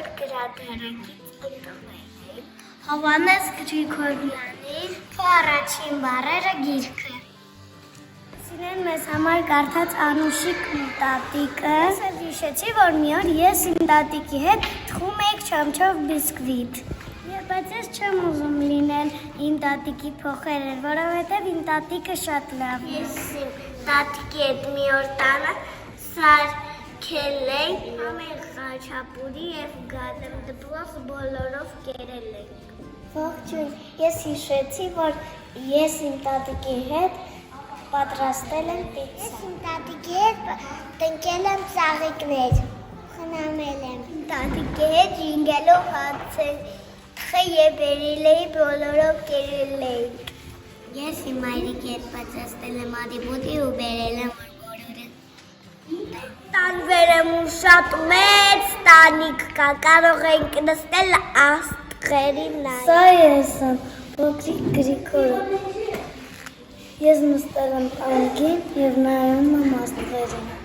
4-րդ գրադարակից ընտրվել է Հովհաննես Գրիգորյանի առաջին բառերը գիրքը։ Սիրեն մեզ համար կարդաց Անուշիկ տատիկը։ Ես էլ հիշեցի, որ մի օր ես իմ տատիկի հետ թխում էինք չամչով բիսկվիտ։ Բայց ես չեմ ուզում լինել իմ տատիկի փոխերը, որովհետև իմ տատիկը շատ լավ է։ Ես իմ տատիկի հետ մի օր տանը սարքել ենք ամեն խաչապուրի և գազեմ դպրոց բոլորով կերել ենք։ Ողջույն, ես հիշեցի, որ ես իմ տատիկի հետ պատրաստել եմ պիցցա։ Ես իմ տատիկի հետ տնկել եմ ծաղիկներ, խնամել եմ։ Տատիկի հետ ժինգելով հացել և բերել էի բոլորով կերել էինք։ Ես իմ մայրիկի հետ պատրաստել եմ ադիբուտի ու բերել եմ բոլորը։ Տանվեր եմ ու շատ մեծ տանիք կա, կարող ենք նստել աստղերի նայել։ Սա ես եմ, փոքրիկ Գրիգորը։ Ես նստել եմ տանիքին և նայում եմ աստղերին։